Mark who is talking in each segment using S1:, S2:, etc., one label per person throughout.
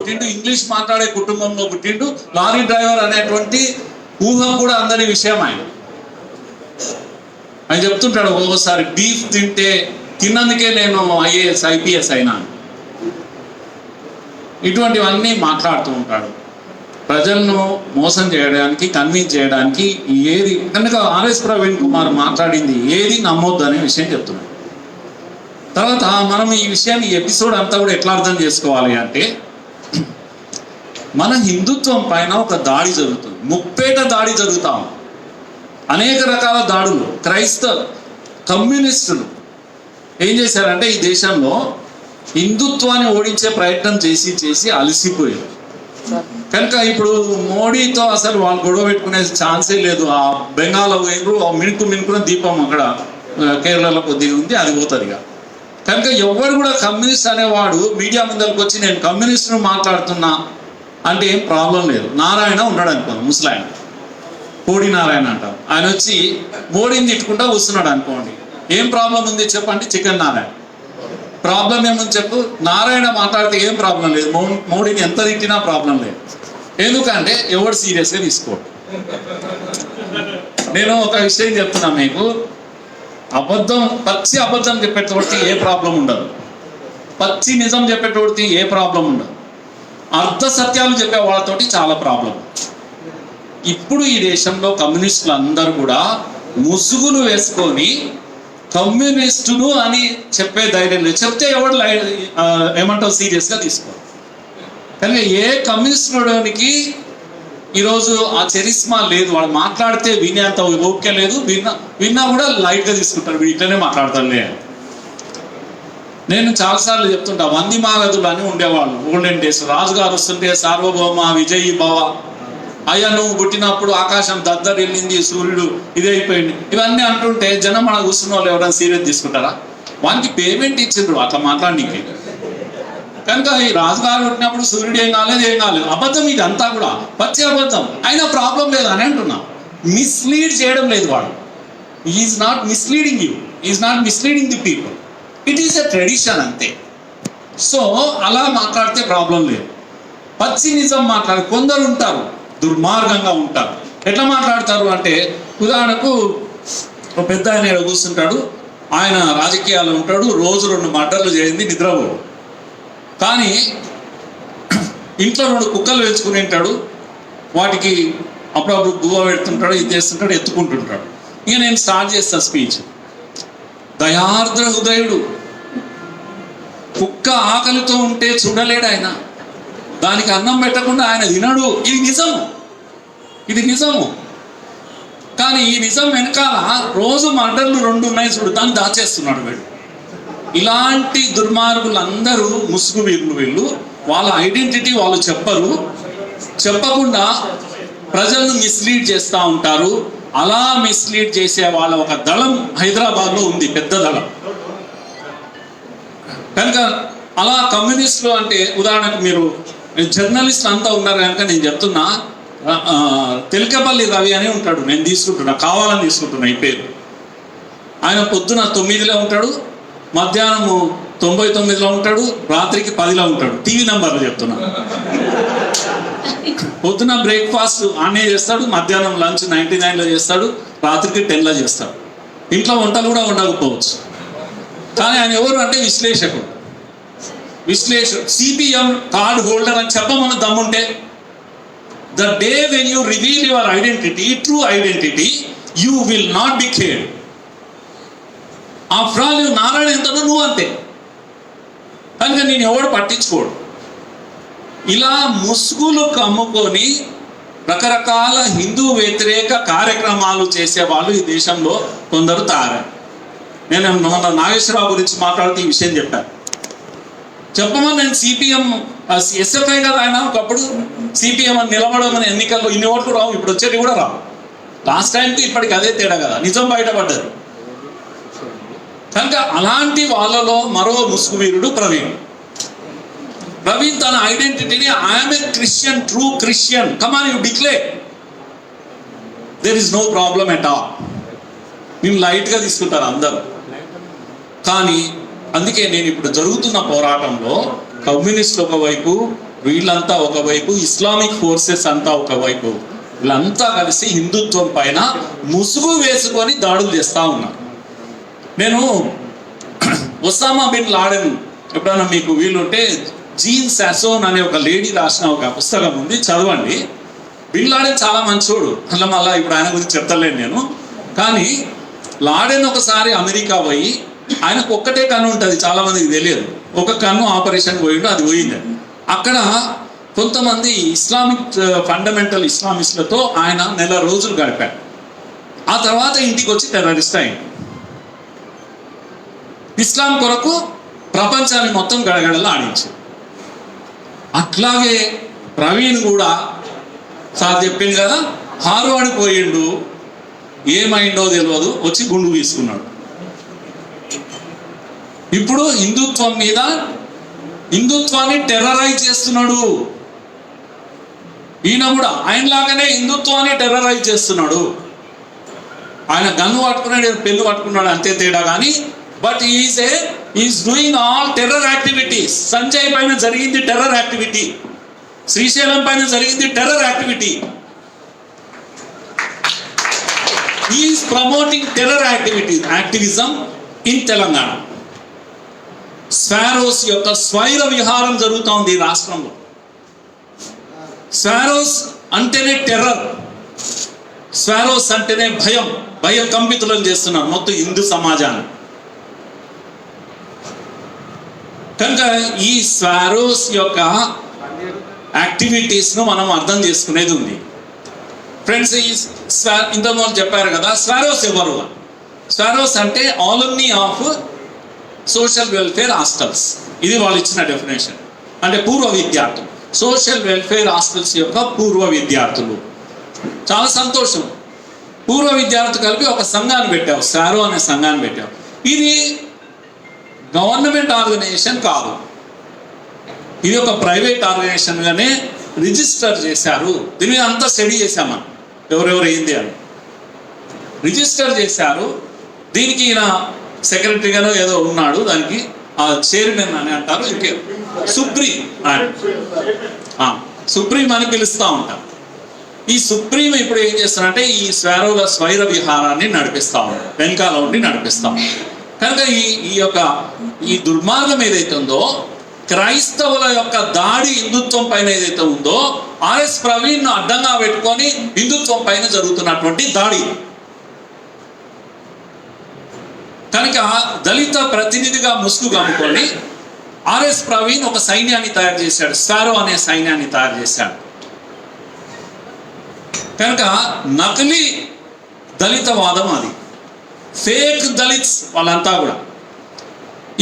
S1: పుట్టిండు, ఇంగ్లీష్ మాట్లాడే కుటుంబంలో పుట్టిండు, లారీ డ్రైవర్ అనేటువంటి ఊహ కూడా అందరి విషయం. ఆయన చెప్తుంటాడు ఒక్కొక్కసారి, బీఫ్ తిన్నందుకే నేను IAS IPS అయినా. ఇటువంటివన్నీ మాట్లాడుతూ ఉంటాడు. ప్రజలను మోసం చేయడానికి, కన్విన్స్ చేయడానికి ఏది కనుక RS ప్రవీణ్ కుమార్ మాట్లాడింది ఏది నమ్మొద్దు అనే విషయం చెప్తున్నాడు. తర్వాత మనం ఈ విషయాన్ని, ఈ ఎపిసోడ్ అంతా కూడా ఎట్లా అర్థం చేసుకోవాలి అంటే, మన హిందుత్వం పైన ఒక దాడి జరుగుతుంది, ముప్పేట దాడి జరుగుతాం, అనేక రకాల దాడులు. కమ్యూనిస్టులు ఏం చేశారంటే ఈ దేశంలో హిందుత్వాన్ని ఓడించే ప్రయత్నం చేసి అలసిపోయారు. కనుక ఇప్పుడు మోడీతో అసలు వాళ్ళు గొడవ పెట్టుకునే ఛాన్సే లేదు. ఆ బెంగాల్లో మిణుకున్న దీపం అక్కడ కేరళలో కొద్దిగా ఉంది, అది పోతుంది. కనుక ఎవరు కూడా కమ్యూనిస్ట్ అనేవాడు మీడియా ముందరికి వచ్చి నేను కమ్యూనిస్ట్ను మాట్లాడుతున్నా అంటే ఏం ప్రాబ్లం లేదు. నారాయణ ఉన్నాడు అనుకోండి, ముసలాయన, కోడి నారాయణ అంటారు. ఆయన వచ్చి మోడీని తిట్టుకుంటా కూర్చున్నాడు అనుకోండి, ఏం ప్రాబ్లం ఉంది చెప్పండి? చికెన్ నారాయణ. ప్రాబ్లం ఏముంది చెప్పు? నారాయణ మాట్లాడితే ఏం ప్రాబ్లం లేదు, మోడీని ఎంత తిట్టినా ప్రాబ్లం లేదు. ఎందుకంటే ఎవడు సీరియస్గా తీసుకోడు. నేను ఒక విషయం చెప్తున్నా మీకు, పచ్చి అబద్ధం చెప్పేటోడికి ఏ ప్రాబ్లం ఉండదు, పచ్చి నిజం చెప్పేటోడికి ఏ ప్రాబ్లం ఉండదు, అర్ధ సత్యాలు చెప్పే వాళ్ళతోటి చాలా ప్రాబ్లం. ఇప్పుడు ఈ దేశంలో కమ్యూనిస్టులు అందరూ కూడా ముసుగులు వేసుకొని కమ్యూనిస్టులు అని చెప్పే ధైర్యం లేదు. చెప్తే ఎవడు ఏమంటావు సీరియస్గా తీసుకోవాలి. కానీ ఏ కమ్యూనిస్టులోనికి ఈరోజు ఆ చరిస్మా లేదు, వాడు మాట్లాడితే వినేంత ఓపిక లేదు, విన్నా కూడా లైట్గా తీసుకుంటారు, వీడు ఇట్లనే మాట్లాడతారులే. నేను చాలాసార్లు చెప్తుంటా, వంది మాగదులు అని ఉండేవాళ్ళు ఓల్డెన్ డేస్. రాజుగారు వస్తుంటే సార్వభౌమ విజయీ భవ, అయ్యా నువ్వు పుట్టినప్పుడు ఆకాశం దద్దరిల్లింది, సూర్యుడు ఇదైపోయింది, ఇవన్నీ అంటుంటే జనం మన కూర్చున్న వాళ్ళు ఎవరైనా సీరియస్ తీసుకుంటారా? వానికి పేమెంట్ ఇచ్చిండ్రు అట్లా మాట్లాడడానికి. కనుక ఈ రాజుగారు పుట్టినప్పుడు సూర్యుడు ఏం కాలేదు, అబద్ధం ఇది అంతా కూడా, పచ్చి అబద్ధం. అయినా ప్రాబ్లం లేదు అని అంటున్నా. మిస్లీడ్ చేయడం లేదు వాడు. Is not misleading you, is not misleading the people, it is a tradition అంతే. సో అలా మాట్లాడితే ప్రాబ్లం లేదు. పచ్చి నిజం మాట్లాడు. కొందరు ఉంటారు దుర్మార్గంగా ఉంటారు. ఎట్లా మాట్లాడతారు అంటే, ఉదాహరణకు ఒక పెద్ద ఆయన కూర్చుంటాడు, ఆయన రాజకీయాలు ఉంటాడు, రోజు 2 మర్డర్లు చేయింది, నిద్రపోడు. కానీ ఇంట్లో 2 కుక్కలు పెంచుకుని ఉంటాడు, వాటికి అప్పుడప్పుడు గువ్వ పెడుతుంటాడు, ఇది చేస్తుంటాడు, ఎత్తుకుంటుంటాడు. ఇక నేను స్టార్ట్ చేస్తా స్పీచ్. దయార్ద్ర హృదయుడు, కుక్క ఆకలితో ఉంటే చూడలేడు ఆయన, దానికి అన్నం పెట్టకుండా ఆయన తినడు. ఇది నిజము. కానీ ఈ నిజం వెనకాల రోజు మర్డర్లు 2 ఉన్నాయి చూడు, దాన్ని దాచేస్తున్నాడు వీడు. ఇలాంటి దుర్మార్గులందరూ ముసుగు వీళ్ళు. వాళ్ళ ఐడెంటిటీ వాళ్ళు చెప్పకుండా ప్రజలను మిస్లీడ్ చేస్తూ ఉంటారు. అలా మిస్లీడ్ చేసే వాళ్ళ ఒక దళం హైదరాబాద్లో ఉంది, పెద్ద దళం. కనుక అలా కమ్యూనిస్టులు అంటే, ఉదాహరణకు మీరు జర్నలిస్ట్ అంతా ఉన్నారు కనుక నేను చెప్తున్నా, తెలకపల్లి రవి అని ఉంటాడు, నేను కావాలని తీసుకుంటున్నా ఈ పేరు. ఆయన పొద్దున 9లో ఉంటాడు, మధ్యాహ్నం 99లో ఉంటాడు, రాత్రికి 10లో ఉంటాడు. టీవీ నెంబర్లు చెప్తున్నా. పొద్దున బ్రేక్ఫాస్ట్ ఆనే చేస్తాడు, మధ్యాహ్నం లంచ్ 99లో చేస్తాడు, రాత్రికి 10లో చేస్తాడు. ఇంట్లో వంటలు కూడా ఉండకపోవచ్చు. కానీ ఆయన ఎవరు అంటే విశ్లేషకుడు. CPM కార్డ్ హోల్డర్ అని చెప్పమని దమ్ముంటే, the day when you reveal your identity, true identity, you will not be cared. After all Narayana ఎంతనో నువ్వు అంతే. కనుక నేను ఎవడు పట్టించుకోడు. ఇలా ముసుగులు కమ్ముకొని రకరకాల హిందూ వ్యతిరేక కార్యక్రమాలు చేసేవాళ్ళు ఈ దేశంలో కొందరు తయారు. నేను మన నాగేశ్వరరావు గురించి మాట్లాడుతూ ఈ విషయం చెప్పమని నేను CPM SFI కదా ఆయన, ఒకప్పుడు CPM అని నిలబడమని ఎన్నికల్లో ఇన్ని ఓట్లు రావు, ఇప్పుడు వచ్చేది కూడా రావు. లాస్ట్ టైంకి ఇప్పటికి అదే తేడా కదా, నిజం బయటపడ్డది. కనుక అలాంటి వాళ్ళలో మరో ముసుగు వీరుడు ప్రవీణ్ తన ఐడెంటిటీని I'm a Christian, true Christian, come on you declare, there is no problem at all. నేను లైట్గా తీసుకుంటారు అందరూ. కానీ అందుకే నేను ఇప్పుడు జరుగుతున్న పోరాటంలో కమ్యూనిస్టులు ఒకవైపు, వీళ్ళంతా ఒకవైపు, ఇస్లామిక్ ఫోర్సెస్ అంతా ఒకవైపు, వీళ్ళంతా కలిసి హిందుత్వం పైన ముసుగు వేసుకొని దాడులు చేస్తూ ఉన్నారు. నేను ఒసామా బిన్ లాడెన్ ఎప్పుడైనా మీకు వీలుంటే జీన్ సాసోన్ అనే ఒక లేడీ రాసిన ఒక పుస్తకం ఉంది, చదవండి. బిన్ లాడెన్ చాలా మంచోడు, అలా మళ్ళీ ఇప్పుడు ఆయన గురించి చెప్తలేను నేను. కానీ లాడెన్ ఒకసారి అమెరికా పోయి, ఆయనకు ఒక్కటే కన్ను ఉంటుంది, చాలా మందికి తెలియదు. ఒక కన్ను ఆపరేషన్ పోయిండు, అది పోయింది. అక్కడ కొంతమంది ఇస్లామిక్ ఫండమెంటల్ ఇస్లామిస్టులతో ఆయన నెల రోజులు గడిపాడు. ఆ తర్వాత ఇంటికి వచ్చి టెర్రరిస్ట్ అయింది. ఇస్లాం కొరకు ప్రపంచాన్ని మొత్తం గడగడలా ఆడించారు. అట్లాగే ప్రవీణ్ కూడా సార్ చెప్పింది కదా, హార్వర్డ్ పోయిండు, ఏమైందో తెలియదు, వచ్చి గుండు తీసుకున్నాడు. ఇప్పుడు హిందుత్వాన్ని టెర్రరైజ్ చేస్తున్నాడు. ఈయన కూడా ఆయనలాగానే హిందుత్వాన్ని టెర్రరైజ్ చేస్తున్నాడు. ఆయన గన్ను పట్టుకున్నాడు, పెన్ను పట్టుకున్నాడు, అంతే తేడా. కానీ but is doing all terror activities. Sanjay పైన జరిగింది టెర్రర్ యాక్టివిటీ, శ్రీశైలం పైన జరిగింది terror activity. Is promoting terror activism in Telangana. Swaeros యొక్క స్వైర విహారం జరుగుతూ ఉంది ఈ రాష్ట్రంలో. స్వారోస్ అంటేనే టెర్రర్, స్వారోస్ అంటేనే భయం కంపితులను చేస్తున్నారు మొత్తం హిందూ సమాజాన్ని. కనుక ఈ స్వారోస్ యొక్క యాక్టివిటీస్ను మనం అర్థం చేసుకునేది ఉంది. ఫ్రెండ్స్, ఇంతకుముందు చెప్పారు కదా, స్వారోస్ ఎవరు? స్వారోస్ అంటే ఆలుమ్ని ఆఫ్ సోషల్ వెల్ఫేర్ హాస్టల్స్. ఇది వాళ్ళు ఇచ్చిన డెఫినేషన్. అంటే పూర్వ విద్యార్థులు, సోషల్ వెల్ఫేర్ హాస్టల్స్ యొక్క పూర్వ విద్యార్థులు. చాలా సంతోషం. పూర్వ విద్యార్థులు కలిపి ఒక సంఘాన్ని పెట్టావు, స్వారో అనే సంఘాన్ని పెట్టావు. ఇది గవర్నమెంట్ ఆర్గనైజేషన్ కాదు, ఇది ఒక ప్రైవేట్ ఆర్గనైజేషన్గానే రిజిస్టర్ చేశారు. దీని మీద అంతా స్టడీ చేశామా, ఎవరెవరు ఏంది అని రిజిస్టర్ చేశారు. దీనికి ఈయన సెక్రటరీగానో ఏదో ఉన్నాడు, దానికి చైర్మన్ అని అంటారు. ఇంకే సుప్రీం అని పిలుస్తూ ఉంటాం. ఈ సుప్రీం ఇప్పుడు ఏం చేస్తారంటే ఈ స్వారోల స్వైర విహారాన్ని నడిపిస్తూ ఉంటాం, వెనకాల ఉండి నడిపిస్తాం. కనుక ఈ దుర్మార్గం ఏదైతే ఉందో, క్రైస్తవుల యొక్క దాడి హిందుత్వం పైన ఏదైతే ఉందో, ఆర్ఎస్ ప్రవీణ్ అడ్డంగా పెట్టుకొని హిందుత్వం పైన జరుగుతున్నటువంటి దాడి. కనుక దళిత ప్రతినిధిగా ముసుగు కమ్ముకొని ఆర్ఎస్ ప్రవీణ్ ఒక సైన్యాన్ని తయారు చేశాడు, స్వారో అనే సైన్యాన్ని తయారు చేశాడు. కనుక నకిలీ దళితవాదం అది, ఫేక్ దళిత్స్ వాళ్ళంతా కూడా.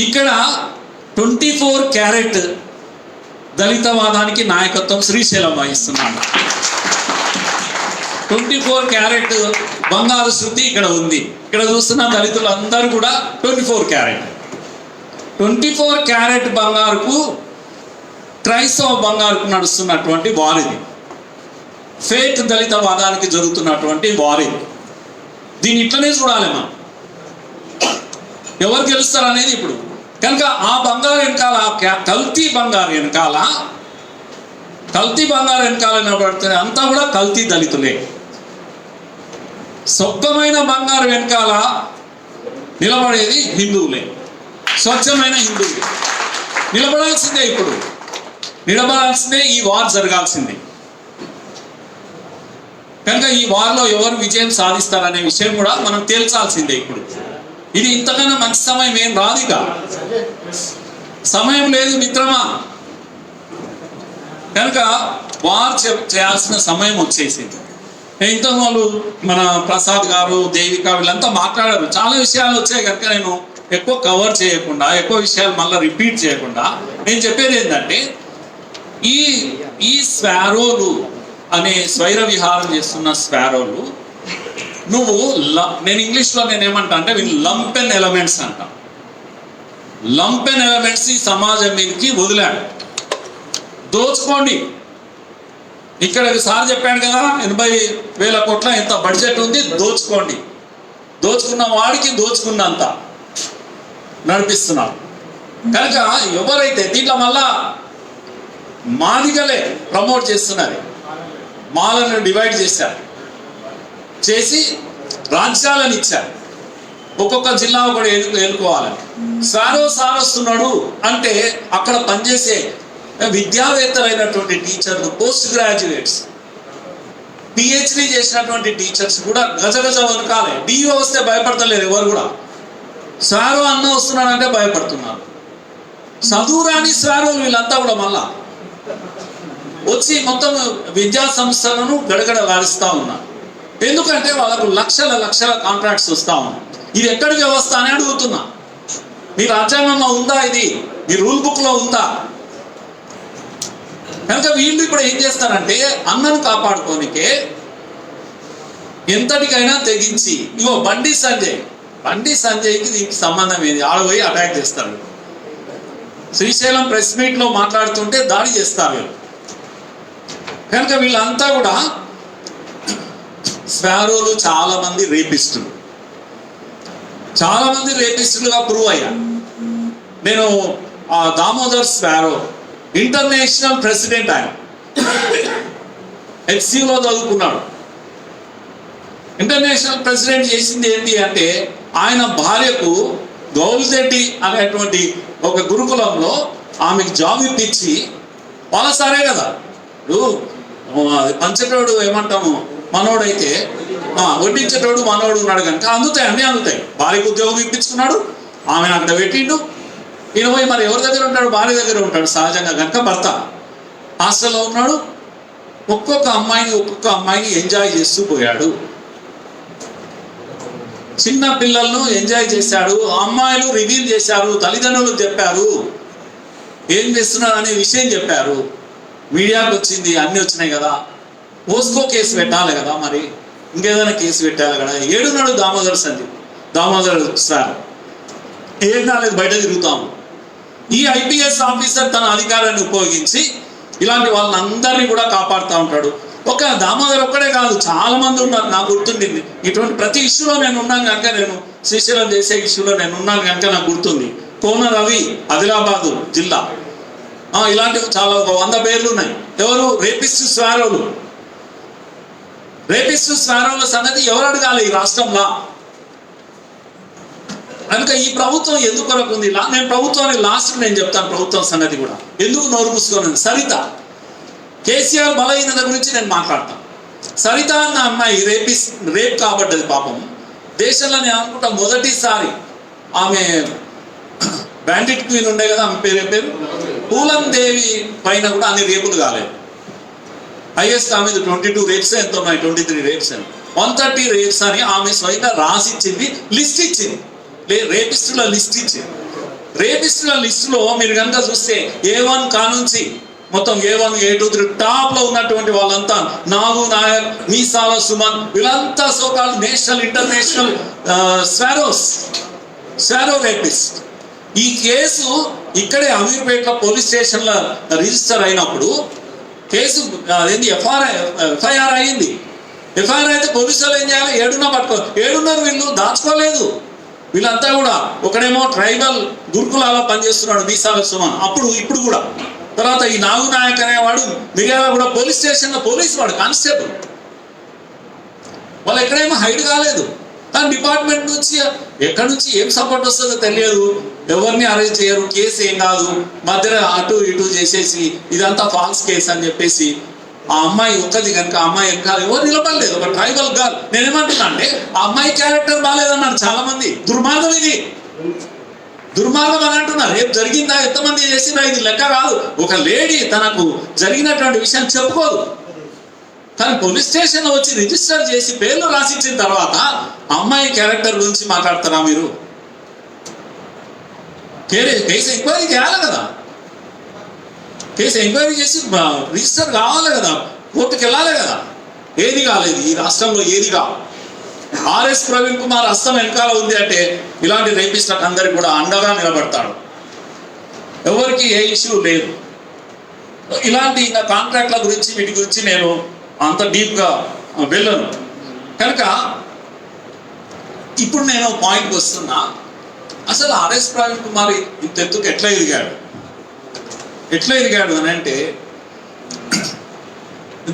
S1: ఇక్కడ 24 క్యారెట్ దళితవాదానికి నాయకత్వం శ్రీశైలం వహిస్తున్నాడు. 24 క్యారెట్ బంగారు శృతి ఇక్కడ ఉంది. ఇక్కడ చూస్తున్న దళితులు అందరూ కూడా 24 క్యారెట్. 24 క్యారెట్ బంగారుకు, క్రైస్తవ బంగారుకు నడుస్తున్నటువంటి వారిది, ఫేక్ దళితవాదానికి జరుగుతున్నటువంటి వారిది. దీన్ని ఇట్లనే చూడాలి మనం, ఎవరు గెలుస్తారు అనేది ఇప్పుడు. కనుక ఆ బంగారు వెనకాల, కల్తీ బంగారు వెనకాల నిలబడుతుంది అంతా కూడా కల్తీ దళితులే. స్వచ్ఛమైన బంగారు వెనకాల నిలబడేది హిందువులే, స్వచ్ఛమైన హిందువులే నిలబడాల్సిందే. ఇప్పుడు నిలబడాల్సిందే, ఈ వార్ జరగాల్సిందే. కనుక ఈ వార్లో ఎవరు విజయం సాధిస్తారనే విషయం కూడా మనం తేల్చాల్సిందే. ఇప్పుడు ఇది ఇంతకన్నా మంచి సమయం ఏం రాదుగా, సమయం లేదు మిత్రమా. కనుక వార్ చేయాల్సిన సమయం వచ్చేసింది. ఇంతకుముందు మన ప్రసాద్ గారు, దేవిక వీళ్ళంతా మాట్లాడారు, చాలా విషయాలు వచ్చాయి. కనుక నేను ఎక్కువ కవర్ చేయకుండా, ఎక్కువ విషయాలు మళ్ళీ రిపీట్ చేయకుండా నేను చెప్పేది ఏంటంటే, ఈ స్వారోలు అనే స్వైర విహారం చేస్తున్న స్వారోలు, నేను ఇంగ్లీష్లో నేనేమంటా అంటే వీళ్ళు లంపెన్ ఎలిమెంట్స్ అంట. లంపెన్ ఎలిమెంట్స్ ఈ సమాజం మీదకి వదిలాడు. దోచుకోండి. ఇక్కడ సార్ చెప్పాడు కదా, 80,000 కోట్ల ఎంత బడ్జెట్ ఉంది, దోచుకోండి. దోచుకున్న వాడికి దోచుకున్నంత నడిపిస్తున్నారు. కనుక ఎవరైతే దీంట్లో మళ్ళా మాదిగలే ప్రమోట్ చేస్తున్నారు. మాలను డివైడ్ చేశారు, చేసి రాజ్యాలను ఇచ్చారు. ఒక్కొక్క జిల్లా కూడా ఎన్నుకోవాలని. సార్ వస్తున్నాడు అంటే అక్కడ పనిచేసే విద్యావేత్తలైనటువంటి టీచర్లు, పోస్ట్ గ్రాడ్యుయేట్స్, పిహెచ్డి చేసినటువంటి టీచర్స్ కూడా గజగజ వనకాలే. డిఓ వస్తే భయపడతలేరు ఎవరు కూడా. సారో అన్న వస్తున్నాడంటే భయపడుతున్నారు. చదువురాని సారోలు వీళ్ళంతా కూడా మళ్ళా వచ్చి మొత్తం విద్యా సంస్థలను గడగడలాడిస్తూ ఉన్నారు. ఎందుకంటే వాళ్ళకు లక్షల కాంట్రాక్ట్స్ వస్తూ ఉన్నాయి. ఇది ఎక్కడి వ్యవస్థ అని అడుగుతున్నా. మీ రాజ్యాంగంలో ఉందా? ఇది మీ రూల్ బుక్లో ఉందా? కనుక వీళ్ళు ఇప్పుడు ఏం చేస్తారంటే అన్నను కాపాడుకోనికే ఎంతటికైనా తెగించి, ఇగో బండి సంజయ్కి దీనికి సంబంధం ఏంది, ఆడపోయి అటాక్ చేస్తారు. శ్రీశైలం ప్రెస్ మీట్లో మాట్లాడుతుంటే దాడి చేస్తారు వీళ్ళు. కనుక వీళ్ళంతా కూడా స్పారోలు చాలా మంది రేపిస్టులుగా ప్రూవ్ అయ్యారు. నేను ఆ దామోదర్ స్పారో ఇంటర్నేషనల్ ప్రెసిడెంట్, ఆయన హెచ్సిలో చదువుకున్నాడు. ఇంటర్నేషనల్ ప్రెసిడెంట్ చేసింది ఏంటి అంటే ఆయన భార్యకు గౌల్జెట్టి అనేటువంటి ఒక గురుకులంలో ఆమెకు జాబ్ ఇప్పించి, వాళ్ళ సరే కదా ఇప్పుడు పంచేటోడు ఏమంటాము మనోడైతే వడ్డించేటోడు మనోడు ఉన్నాడు కనుక అన్నీ అందుతాయి. భార్యకు ఉద్యోగం ఇప్పించుకున్నాడు, ఆమెను అక్కడ పెట్టిండు. ఈయన పోయి మరి ఎవరి దగ్గర ఉంటాడు? భార్య దగ్గర ఉంటాడు సహజంగా కనుక. భర్త హాస్టల్లో ఉన్నాడు. ఒక్కొక్క అమ్మాయిని ఎంజాయ్ చేస్తూ పోయాడు. చిన్న పిల్లలను ఎంజాయ్ చేశాడు. అమ్మాయిలు రివీల్ చేశారు, తల్లిదండ్రులు చెప్పారు, ఏం చేస్తున్నారు అనే విషయం చెప్పారు. మీడియాకు వచ్చింది, అన్నీ వచ్చినాయి కదా. పోస్కో కేసు పెట్టాలి కదా, మరి ఇంకేదైనా కేసు పెట్టాలి కదా. ఏడున్నాడు దామోదర్ సార్, 7-4 బయట తిరుగుతాము. ఈ ఐపీఎస్ ఆఫీసర్ తన అధికారాన్ని ఉపయోగించి ఇలాంటి వాళ్ళని అందరినీ కూడా కాపాడుతూ ఉంటాడు. ఒక దామోదర్ ఒక్కడే కాదు, చాలా మంది ఉన్నారు. నాకు గుర్తుండింది. ఇటువంటి ప్రతి ఇష్యూలో నేను ఉన్నాను కనుక, నేను శ్రీశైలం చేసే ఇష్యూలో నేను ఉన్నాను కనుక నాకు గుర్తుంది. కోన రవి, ఆదిలాబాదు జిల్లా, ఇలాంటివి చాలా 100 పేర్లు ఉన్నాయి. ఎవరు? రేపిస్టు స్వారోల సంగతి ఎవరు అడగాలి ఈ రాష్ట్రంలో? కనుక ఈ ప్రభుత్వం ఎందుకు కొరకు ఉంది? నేను ప్రభుత్వాన్ని లాస్ట్ నేను చెప్తాను. ప్రభుత్వం సంగతి కూడా ఎందుకు నోరు మూసుకోను. సరిత, కేసీఆర్ బలహీనత గురించి నేను మాట్లాడతాను. సరిత అన్న అమ్మాయి రేప్ కాబడ్డది పాపం. దేశంలో నేను అనుకుంటా మొదటిసారి ఆమె బ్యాండిట్ క్వీన్ ఉండే కదా, ఆమె పేరు పూలం దేవి పైన కూడా అన్ని రేపులు కాలేదు. హైయెస్ట్ ఆమె 22 రేప్స్ ఎంత ఉన్నాయి, 23 రేప్స్ అని, 130 రేప్స్ అని ఆమె స్వయంగా రాసిచ్చింది, లిస్ట్ ఇచ్చింది. రేపిస్టుల లిస్టులో మీరు కనుక చూస్తే A1 కానుంచి మొత్తం A1, A2, 3 టాప్ లో ఉన్నటువంటి వాళ్ళంతా నాగు నాయక్, మీసాల సుమన్, వీళ్ళంతా సోకాల్ నేషనల్ ఇంటర్నేషనల్ స్వారో రేపిస్ట్. ఈ కేసు ఇక్కడే అమీర్పేటలో పోలీస్ స్టేషన్లో రిజిస్టర్ అయినప్పుడు కేసు అదేంటి ఎఫ్ఐఆర్ అయింది. ఎఫ్ఐఆర్ అయితే పోలీసులు ఏం చేయాలి? 7 వీళ్ళు దాచుకోలేదు. వీళ్ళంతా కూడా ఒకడేమో ట్రైబల్ గురుకులాలో పనిచేస్తున్నాడు మీసాల సుమన్, ఇప్పుడు కూడా. తర్వాత ఈ నాగు నాయక్ అనేవాడు మిర్యాల కూడా పోలీస్ స్టేషన్లో పోలీసు వాడు, కానిస్టేబుల్. వాళ్ళు ఎక్కడేమో హైడ్ కాలేదు. కానీ డిపార్ట్మెంట్ నుంచి ఎక్కడి నుంచి ఏం సపోర్ట్ వస్తుందో తెలియదు. ఎవరిని అరెస్ట్ చేయరు, కేసు ఏం కాదు, మధ్యలో అటు ఇటు చేసేసి ఇదంతా ఫాల్స్ కేసు అని చెప్పేసి ఆ అమ్మాయి ఒక్కది కనుక ఆ అమ్మాయి వెనకాల ఎవరు నిలబడలేదు. ఒక ట్రైబల్ గర్ల్. నేనేమంటున్నా అంటే ఆ అమ్మాయి క్యారెక్టర్ బాగాలేదన్నారు చాలా మంది. దుర్మార్గం అని అంటున్నారు. రేపు జరిగిందా, ఎంతమంది చేసిందా, ఇది లెక్క కాదు. ఒక లేడీ తనకు జరిగినటువంటి విషయం చెప్పుకోదు, కానీ పోలీస్ స్టేషన్లో వచ్చి రిజిస్టర్ చేసి పేర్లు రాసిచ్చిన తర్వాత అమ్మాయి క్యారెక్టర్ గురించి మాట్లాడతారా మీరు? కేసు ఎంక్వైరీ చేయాలి కదా, కేసు ఎంక్వైరీ చేసి రిజిస్టర్ కావాలి కదా, కోర్టుకు వెళ్ళాలి కదా. ఏది కాలేదు ఈ రాష్ట్రంలో, ఏది కాదు. ఆర్ఎస్ ప్రవీణ్ కుమార్ హస్తం వెనకాల ఉంది అంటే ఇలాంటి రేపిస్టులకు అందరికి కూడా అండగా నిలబడతాడు. ఎవరికి ఏ ఇష్యూ లేదు. ఇలాంటి కాంట్రాక్ట్ల గురించి వీటి గురించి నేను అంత డీప్గా వెళ్ళను కనుక ఇప్పుడు నేను పాయింట్కి వస్తున్నా. అసలు ఆర్ఎస్ ప్రవీణ్ కుమార్ ఇంత ఎత్తుకు ఎట్లా ఎదిగాడు అని అంటే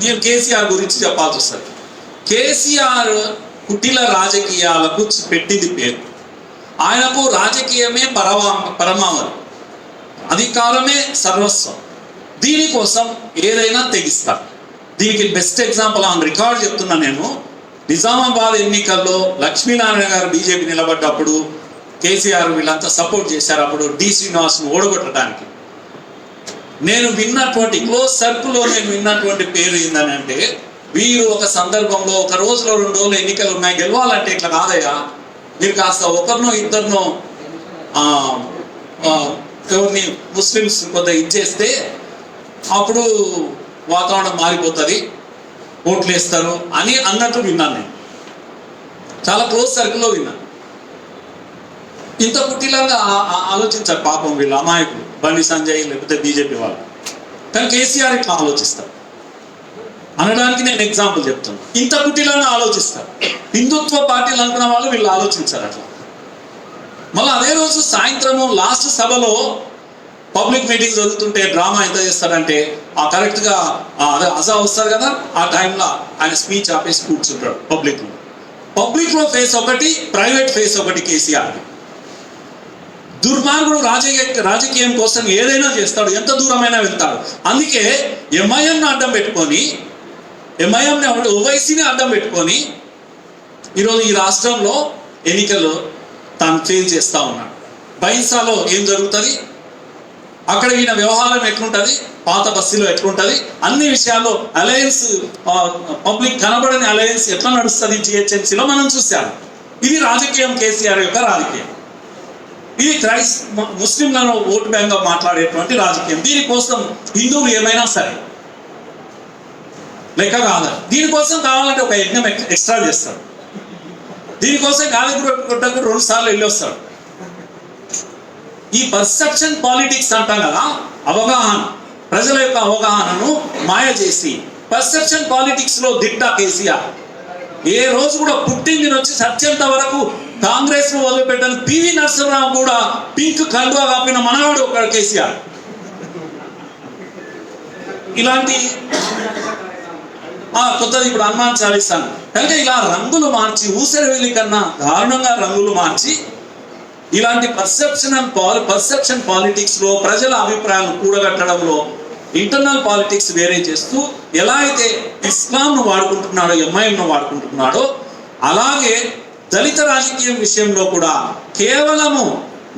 S1: నేను కేసీఆర్ గురించి చెప్పాల్సి వస్తుంది. కేసీఆర్ కుటిల రాజకీయాలకు పెట్టింది పేరు. ఆయనకు రాజకీయమే పరమావధి, అధికారమే సర్వస్వం. దీనికోసం ఏదైనా తెగిస్తారు. దీనికి బెస్ట్ ఎగ్జాంపుల్ ఆన్ రికార్డ్ చెప్తున్నా నేను. నిజామాబాద్ ఎన్నికల్లో లక్ష్మీనారాయణ గారు బీజేపీ నిలబడ్డప్పుడు కేసీఆర్ వీళ్ళంతా సపోర్ట్ చేశారు. అప్పుడు డి శ్రీనివాస్ను ఓడగొట్టడానికి నేను విన్నటువంటి క్లోజ్ సర్కిల్లో నేను విన్నటువంటి పేరు ఏందని అంటే, వీరు ఒక సందర్భంలో ఒక రోజులో 2 రోజులు ఎన్నికలు ఉన్నాయి, గెలవాలంటే ఇట్లా కాదయ్యా, మీరు కాస్త ఒకరినో ఇద్దరినో ఎవరిని ముస్లిమ్స్ కొంత ఇచ్చేస్తే అప్పుడు వాతావరణం మారిపోతుంది, ఓట్లు వేస్తారు అని అన్నట్టు విన్నాను. నేను చాలా క్లోజ్ సర్కిల్లో విన్నాను. ఇంత కుటిలంగా ఆలోచించారు పాపం వీళ్ళు అమాయకులు, బండి సంజయ్ లేకపోతే బీజేపీ వాళ్ళు. కానీ కేసీఆర్ ఇట్లా ఆలోచిస్తారు అనడానికి నేను ఎగ్జాంపుల్ చెప్తాను. ఇంత కుటిలంగా ఆలోచిస్తారు. హిందుత్వ పార్టీలు అనుకున్న వాళ్ళు వీళ్ళు ఆలోచించారు అట్లా. మళ్ళీ అదే రోజు సాయంత్రము లాస్ట్ సభలో పబ్లిక్ మీటింగ్ జరుగుతుంటే డ్రామా ఎంత చేస్తారంటే, ఆ కరెక్ట్గా అజా వస్తారు కదా, ఆ టైంలో ఆయన స్పీచ్ ఆపేసి కూర్చుంటాడు పబ్లిక్లో ఫేస్ ఒకటి, ప్రైవేట్ ఫేస్ ఒకటి కేసీఆర్. దుర్మార్గుడు రాజకీయం కోసం ఏదైనా చేస్తాడు, ఎంత దూరమైనా వెళ్తాడు. అందుకే ఎంఐఎంని అడ్డం పెట్టుకొని, ఎంఐఎంని ఓవైసీని అడ్డం పెట్టుకొని ఈరోజు ఈ రాష్ట్రంలో ఎన్నికల్లో తాను ఫెయిల్ చేస్తూ ఉన్నాడు. బైన్సాలో ఏం జరుగుతుంది, అక్కడ ఈయన వ్యవహారం ఎట్లుంటుంది, పాత బస్తీలో ఎట్లుంటుంది, అన్ని విషయాల్లో అలయన్స్, పబ్లిక్ కనబడని అలయన్స్ ఎట్లా నడుస్తుంది జిహెచ్ఎంసీలో మనం చూసాము. ఇది రాజకీయం, కేసీఆర్ యొక్క రాజకీయం. ఇది ముస్లింలను ఓటు బ్యాంక్గా మాట్లాడేటువంటి రాజకీయం. దీనికోసం హిందువులు ఏమైనా సరే లెక్క కాదు. దీనికోసం కావాలంటే ఒక యజ్ఞం ఎక్స్ట్రా చేస్తాడు. దీనికోసం గాలిగుట్టకు 2 సార్లు వెళ్ళి వస్తాడు. ఈ పర్సెప్షన్ పాలిటిక్స్ అంటాం కదా, అవగాహన, ప్రజల యొక్క అవగాహనను మాయ చేసి పర్సెప్షన్ పాలిటిక్స్ లో దిట్ట కేసీఆర్. ఏ రోజు కూడా పుట్టింది వచ్చి సత్యంత వరకు కాంగ్రెస్ ను వదిలిపెట్టని పివి నరసింహరావు కూడా పింక్ కండువా కాపిన మనవాడు ఒక కేసీఆర్. ఇలాంటి కొత్తది ఇప్పుడు హనుమాన్ చాలీసాను కనుక ఇలా రంగులు మార్చి, ఊసరి వెళ్ళి కన్నా దారుణంగా రంగులు మార్చి ఇలాంటి పర్సెప్షన్ పాలిటిక్స్ లో ప్రజల అభిప్రాయాలను కూడగట్టడంలో ఇంటర్నల్ పాలిటిక్స్ వేరే చేస్తూ ఎలా అయితే ఇస్లాంను వాడుకుంటున్నాడో, ఎంఐఎంను వాడుకుంటున్నాడో, అలాగే దళిత రాజకీయం విషయంలో కూడా కేవలము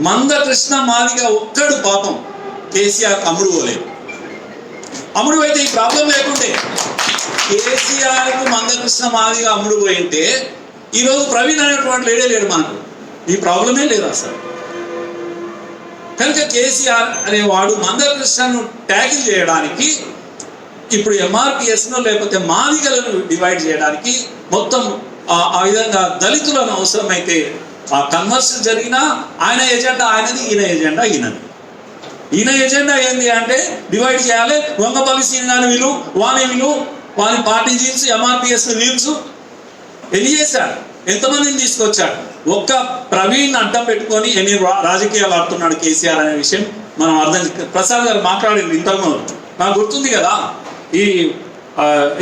S1: మందకృష్ణ మాదిగా ఒక్కడు పాపం కేసీఆర్ అమ్ముడు పోలేదు. అమ్ముడు అయితే ఈ ప్రాబ్లం లేకుంటే, కేసీఆర్కు మందకృష్ణ మాదిగా అమ్ముడు పోయింటే ఈరోజు ప్రవీణ్ అనేటువంటి లేడు మనకు, ఈ ప్రాబ్లమే లేదు అసలు. కనుక కేసీఆర్ అనేవాడు మందకృష్ణను ట్యాకిల్ చేయడానికి, ఇప్పుడు ఎంఆర్పిఎస్ను లేకపోతే మాదిగలను డివైడ్ చేయడానికి, మొత్తం ఆ విధంగా దళితులను అవసరమైతే ఆ కన్వర్షన్ జరిగినా ఆయన ఎజెండా ఆయనది, ఈయన ఎజెండా ఈయనది. ఈయన ఎజెండా ఏంది అంటే డివైడ్ చేయాలి. వంగపల్లి సీనిగాని వీళ్ళు, వాని పార్టీ జీన్స్, ఎంఆర్పిఎస్ వీల్స్ ఎన్ని చేశాడు, ఎంతమందిని తీసుకొచ్చాడు. ఒక్క ప్రవీణ్ అడ్డం పెట్టుకొని ఎన్ని రాజకీయాలు ఆడుతున్నాడు కేసీఆర్ అనే విషయం మనం అర్థం. ప్రసాద్ గారు మాట్లాడింది ఇంతకుముందు, నాకు గుర్తుంది కదా, ఈ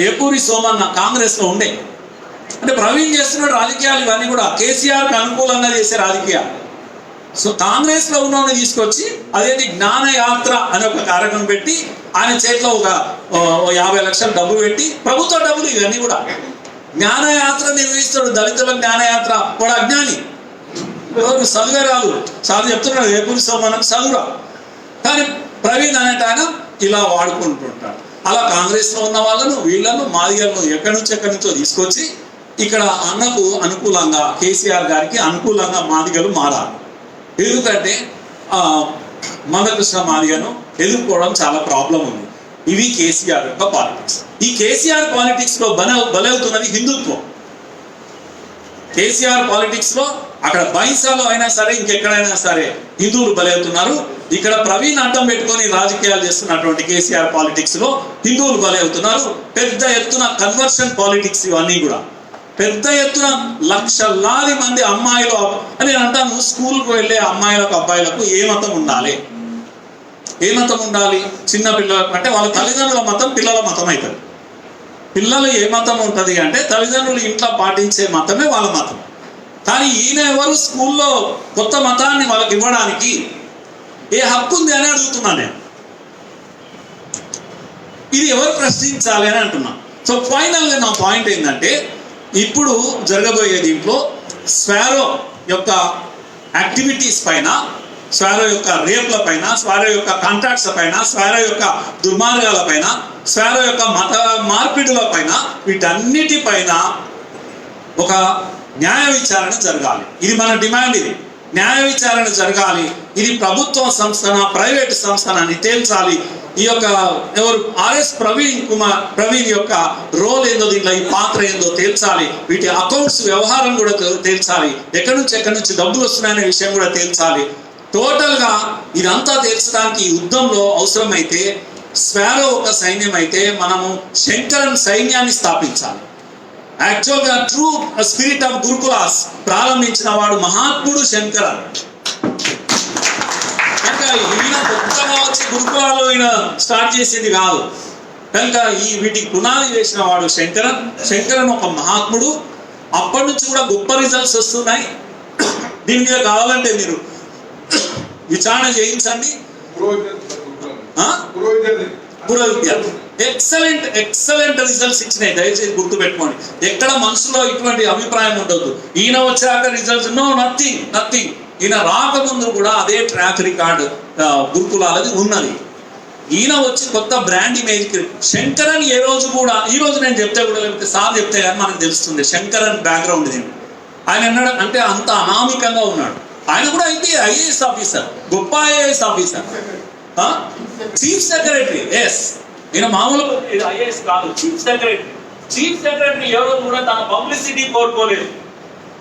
S1: ఏపూరి సోమన్న కాంగ్రెస్లో ఉండే, అంటే ప్రవీణ్ చేస్తున్న రాజకీయాలు ఇవన్నీ కూడా కేసీఆర్కి అనుకూలంగా చేసే రాజకీయాలు. సో కాంగ్రెస్లో ఉన్నవాడిని తీసుకొచ్చి అదేంటి జ్ఞానయాత్ర అనే ఒక కార్యక్రమం పెట్టి ఆయన చేతిలో ఒక 50 లక్షల డబ్బు పెట్టి, ప్రభుత్వ డబ్బులు ఇవన్నీ కూడా, జ్ఞానయాత్ర నిర్వహిస్తాడు. దళితుల జ్ఞానయాత్ర, వాడు అజ్ఞాని, చదువే రాదు. సార్ చెప్తున్నాడు ఏపూరి సోమన్నకు చదువురా, కానీ ప్రవీణ్ అనేట ఆయన ఇలా వాడుకుంటుంటాడు. అలా కాంగ్రెస్లో ఉన్న వాళ్ళను, వీళ్ళను, మాదిగలను ఎక్కడి నుంచో తీసుకొచ్చి ఇక్కడ అన్నకు అనుకూలంగా, కేసీఆర్ గారికి అనుకూలంగా మాదిగలు మారాలి. ఎందుకంటే మందకృష్ణ మాదిగను ఎదుర్కోవడం చాలా ప్రాబ్లం ఉంది. ఇవి కేసీఆర్ యొక్క పాలిటిక్స్. ఈ కేసీఆర్ పాలిటిక్స్ లో బలవుతున్నది హిందుత్వం. కేసీఆర్ పాలిటిక్స్ లో అక్కడ బైన్సాలో అయినా సరే, ఇంకెక్కడైనా సరే హిందువులు బలవుతున్నారు. ఇక్కడ ప్రవీణ్ అడ్డం పెట్టుకొని రాజకీయాలు చేస్తున్నటువంటి కేసీఆర్ పాలిటిక్స్ లో హిందువులు బలవుతున్నారు. పెద్ద ఎత్తున కన్వర్షన్ పాలిటిక్స్, ఇవన్నీ కూడా పెద్ద ఎత్తున లక్షలాది మంది అమ్మాయిలు, అని నేను అంటాను, స్కూల్కి వెళ్ళే అమ్మాయిలకు అబ్బాయిలకు ఏ మతం ఉండాలి, ఏ మతం ఉండాలి? చిన్న పిల్లలు అంటే వాళ్ళ తల్లిదండ్రుల మతం పిల్లల మతం అవుతుంది. పిల్లలు ఏ మతం ఉంటుంది అంటే తల్లిదండ్రులు ఇంట్లో పాటించే మతమే వాళ్ళ మతం. కానీ ఈయన ఎవరు స్కూల్లో కొత్త మతాన్ని వాళ్ళకి ఇవ్వడానికి ఏ హక్కు ఉంది అని అడుగుతున్నాను నేను. ఇది ఎవరు ప్రశ్నించాలి అని అంటున్నా. సో ఫైనల్గా నా పాయింట్ ఏంటంటే, ఇప్పుడు జరగబోయే దీంట్లో స్వారో యొక్క యాక్టివిటీస్ పైన, స్వారో యొక్క రేపుల పైన, స్వారో యొక్క కాంట్రాక్ట్స్ పైన, స్వారో యొక్క దుర్మార్గాల పైన, స్వారో యొక్క మత మార్పిడుల పైన, వీటన్నిటిపైన ఒక న్యాయ విచారణ జరగాలి. ఇది మన డిమాండ్. ఇది న్యాయ విచారణ జరగాలి. ఇది ప్రభుత్వ సంస్థన ప్రైవేట్ సంస్థన అని తేల్చాలి. ఈ యొక్క ఎవరు ఆర్ఎస్ ప్రవీణ్ యొక్క రోల్ ఏందో, దీంట్లో ఈ పాత్ర ఏందో తేల్చాలి. వీటి అకౌంట్స్ వ్యవహారం కూడా తేల్చాలి. ఎక్కడి నుంచి డబ్బులు వస్తున్నాయనే విషయం కూడా తేల్చాలి. టోటల్గా ఇదంతా తేల్చడానికి ఈ యుద్ధంలో అవసరమైతే స్వారో ఒక సైన్యం అయితే మనము శంకరన్ సైన్యాన్ని స్థాపించాలి. యాక్చువల్గా ట్రూ స్పిరిట్ ఆఫ్ గురుకులాస్ ప్రారంభించిన వాడు మహాత్ముడు శంకరన్. కనుక ఈయన కొత్తగా వచ్చి గురుకులాలు ఈయన స్టార్ట్ చేసేది కాదు. కనుక వీటికి పునాది వేసిన వాడు శంకరన్ ఒక మహాత్ముడు. అప్పటి నుంచి కూడా గొప్ప రిజల్ట్స్ వస్తున్నాయి. దీని మీద కావాలంటే మీరు విచారణ చేయించండి. పురోహిత్య ఎక్సలెంట్ రిజల్ట్స్ ఇచ్చినాయి. దయచేసి గుర్తు పెట్టుకోండి. ఎక్కడ మనసులో ఇటువంటి అభిప్రాయం ఉండదు. ఈయన వచ్చాక రిజల్ట్స్ నథింగ్. ఈయన రాకముందు కూడా అదే ట్రాక్ రికార్డ్ గురుకులాలది ఉన్నది. ఈయన వచ్చి కొత్త బ్రాండ్ ఇమేజ్ శంకరన్ ఈ రోజు నేను చెప్తే కూడా, లేకపోతే సార్ చెప్తే కానీ మనకు తెలుస్తుంది శంకరన్ బ్యాక్గ్రౌండ్ ఏంటి. ఆయన అన్నాడు అంటే అంత అనామికంగా ఉన్నాడు. ఆయన కూడా అయితే ఐఏఎస్ ఆఫీసర్, గొప్ప IAS officer, chief secretary. Yes, ఈయన మామూలు ఐఏఎస్ కాదు, చీఫ్ సెక్రటరీ ఎవరు కూడా తన పబ్లిసిటీ కోరుకోలేదు.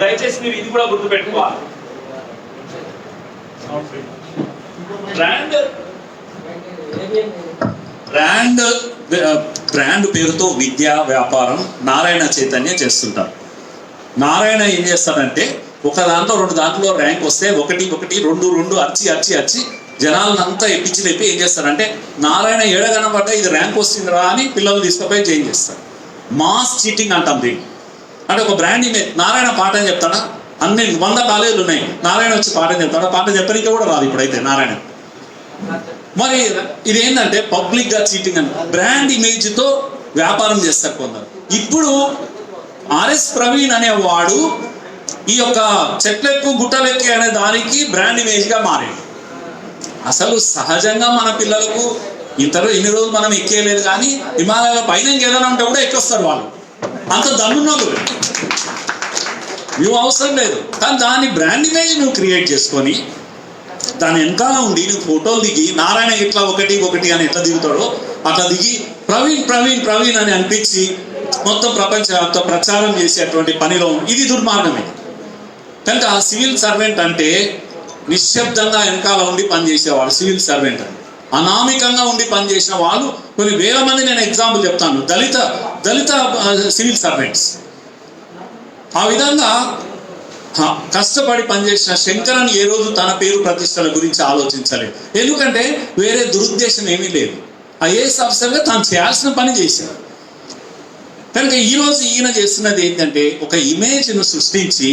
S1: దయచేసి మీరు ఇది కూడా గుర్తుపెట్టుకోవాలి. బ్రాండ్ పేరుతో విద్యా వ్యాపారం నారాయణ చైతన్య చేస్తుంటారు. నారాయణ ఏం చేస్తాడంటే, ఒక దాంట్లో 2 దాంట్లో ర్యాంక్ వస్తే 1 2 అర్చి జనాలంతా ఎప్పించి ఏం చేస్తారంటే, నారాయణ ఏడగనబడ్డ ఇది ర్యాంక్ వస్తుందిరా అని పిల్లలు తీసుకుపోయి చేంజ్ చేస్తారు. మాస్ చీటింగ్ అంటాం దీన్ని. అంటే ఒక బ్రాండ్ ఇమేజ్. నారాయణ పాఠం చెప్తాడా? అన్ని 100 కాలేజీలు ఉన్నాయి. నారాయణ వచ్చి పాఠం చెప్తాడా? పాఠం చెప్పడానికి కూడా రాదు ఇప్పుడైతే నారాయణ. మరి ఇదేంటంటే పబ్లిక్ గా చీటింగ్ అని బ్రాండ్ ఇమేజ్ తో వ్యాపారం చేస్తారు కొందరు. ఇప్పుడు ఆర్ఎస్ ప్రవీణ్ అనేవాడు ఈ యొక్క చెట్లెక్కు గుట్టలెక్కి అనే దానికి బ్రాండ్ ఇమేజ్ గా మారాడు. అసలు సహజంగా మన పిల్లలకు ఇన్ని రోజులు మనం ఎక్కేయలేదు, కానీ హిమాలయాల పైన ఏదైనా ఉంటే కూడా ఎక్కొస్తారు వాళ్ళు. అంత దమ్మున్నోళ్ళు. నువ్వు అవసరం లేదు, కానీ దాని బ్రాండ్ ఇమేజ్ నువ్వు క్రియేట్ చేసుకొని దాని వెనకాల ఉండి నువ్వు ఫోటోలు దిగి నారాయణ ఇట్లా ఒకటి అని ఎట్లా దిగుతాడో అట్లా దిగి ప్రవీణ్ అని అనిపించి మొత్తం ప్రపంచ ప్రచారం చేసేటువంటి పనిలో ఇది దుర్మార్గమే. కనుక ఆ సివిల్ సర్వెంట్ అంటే నిశ్శబ్దంగా వెనకాల ఉండి పనిచేసేవాడు సివిల్ సర్వెంట్ అని. అనామికంగా ఉండి పనిచేసిన వాళ్ళు కొన్ని వేల మంది, నేను ఎగ్జాంపుల్ చెప్తాను, దళిత సివిల్ సర్వెంట్స్. ఆ విధంగా కష్టపడి పనిచేసిన శంకరన్ ఏ రోజు తన పేరు ప్రతిష్టల గురించి ఆలోచించలేదు. ఎందుకంటే వేరే దురుద్దేశం ఏమీ లేదు. ఐఏఎస్ ఆఫీసర్గా తాను చేయాల్సిన పని చేశాడు. కనుక ఈరోజు ఈయన చేస్తున్నది ఏంటంటే ఒక ఇమేజ్ను సృష్టించి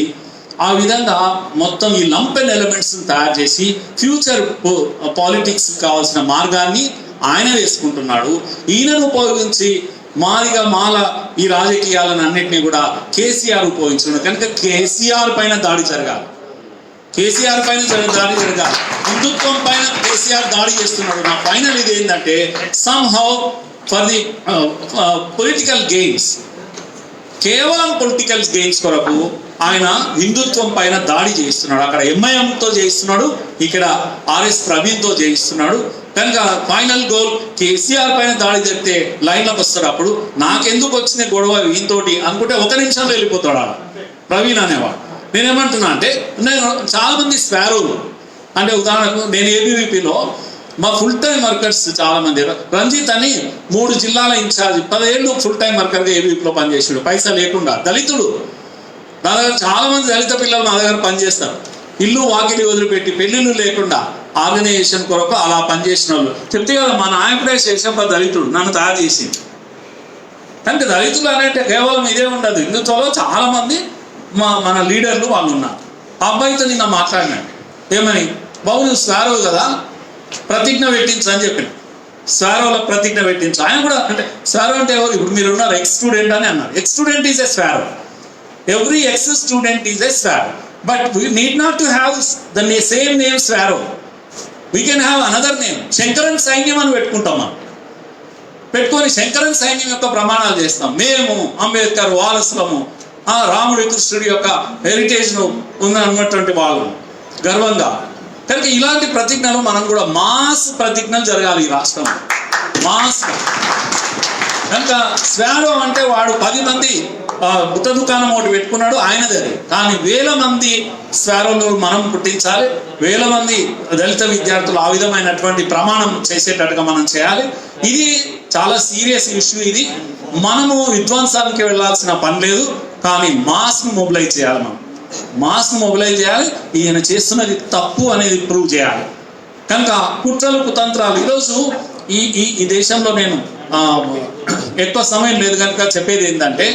S1: ఆ విధంగా మొత్తం ఈ లంపెన్ ఎలిమెంట్స్ తయారు చేసి ఫ్యూచర్ పాలిటిక్స్ కావాల్సిన మార్గాన్ని ఆయన వేసుకుంటున్నాడు. ఈయనను ఉపయోగించి మాల ఈ రాజకీయాలను అన్నింటినీ కూడా కేసీఆర్ ఉపయోగించుకున్నాడు. కనుక కేసీఆర్ పైన దాడి జరగాలి. హిందుత్వం పైన కేసీఆర్ దాడి చేస్తున్నాడు. నా ఫైనల్ ఇది ఏంటంటే somehow for the political gains, కేవలం పొలిటికల్ గెయిన్స్ కొరకు ఆయన హిందుత్వం పైన దాడి చేయిస్తున్నాడు. అక్కడ ఎంఐఎంతో చేయిస్తున్నాడు, ఇక్కడ ఆర్ఎస్ ప్రవీణ్తో చేయిస్తున్నాడు. కనుక ఫైనల్ గోల్ కేసీఆర్ పైన దాడి జరిగితే లైన్లోకి వస్తాడు. అప్పుడు నాకెందుకు వచ్చింది గొడవ ఈయనతోటి అనుకుంటే 1 నిమిషంలో వెళ్ళిపోతాడు ఆడ ప్రవీణ్ అనేవాడు. నేనేమంటున్నా అంటే, నేను చాలామంది స్పారోలు అంటే ఉదాహరణకు నేను ఏబీవీపీలో మా ఫుల్ టైం వర్కర్స్ చాలామంది, రంజిత్ అని 3 జిల్లాల ఇన్ఛార్జ్ 10 ఏళ్ళు ఫుల్ టైం వర్కర్గా ఏబీవీపీలో పనిచేసాడు, పైసా లేకుండా, దళితుడు. నా దగ్గర చాలామంది దళిత పిల్లలు నా దగ్గర పనిచేస్తారు, ఇల్లు వాకిలి వదిలిపెట్టి పెళ్ళిళ్ళు లేకుండా ఆర్గనైజేషన్ కొరకు అలా పనిచేసిన వాళ్ళు. చెప్తే కదా మా నాయకుడే శేషప్ప దళితుడు, నన్ను తయారు చేసింది. అంటే దళితులు అంటే కేవలం ఇదే ఉండదు, హిందుత్వంలో చాలా మంది మన లీడర్లు వాళ్ళు ఉన్నారు. ఆ అబ్బాయితో నిన్న మాట్లాడినాడు, ఏమని, బాబు నువ్వు స్వారో కదా, ప్రతిజ్ఞ పెట్టించు అని చెప్పాను. స్వారోలో ప్రతిజ్ఞ పెట్టించు. ఆయన కూడా అంటే స్వారో అంటే ఎవరు, ఇప్పుడు మీరు ఉన్నారు ఎక్స్ స్టూడెంట్ అని అన్నారు. Ex student is a Swaero, every ex student is a Swaero, but we need not to have the same name Swaero. We can have another name. Shankaran సైన్యం అని పెట్టుకుంటాం మనం, పెట్టుకొని శంకరన్ సైన్యం యొక్క ప్రమాణాలు చేస్తాం. మేము అంబేద్కర్ వారసులము, రాముడి కృష్ణుడి యొక్క హెరిటేజ్ను ఉన్నటువంటి వాళ్ళు గర్వంగా. కనుక ఇలాంటి ప్రతిజ్ఞలు మనం కూడా మాస్ ప్రతిజ్ఞలు జరగాలి ఈ రాష్ట్రంలో, మాస్. కనుక స్వారో అంటే వాడు 10 మంది బుట్ట దుకాణం ఒకటి పెట్టుకున్నాడు, ఆయనదే. కానీ 1000 మంది స్వారోలు మనం పుట్టించాలి, 1000 మంది దళిత విద్యార్థులు ఆ విధమైనటువంటి ప్రమాణం చేసేటట్టుగా మనం చేయాలి. ఇది చాలా సీరియస్ ఇష్యూ. ఇది మనము విధ్వంసానికి వెళ్ళాల్సిన పని లేదు, కానీ మాస్ను మొబిలైజ్ చేయాలి. మనం మాస్ను మొబిలైజ్ చేయాలి. ఈయన చేస్తున్నది తప్పు అనేది ప్రూవ్ చేయాలి. కనుక కుట్రలు కుతంత్రాలు ఈరోజు ఈ దేశంలో నేను ఎక్కువ సమయం లేదు కనుక చెప్పేది ఏంటంటే,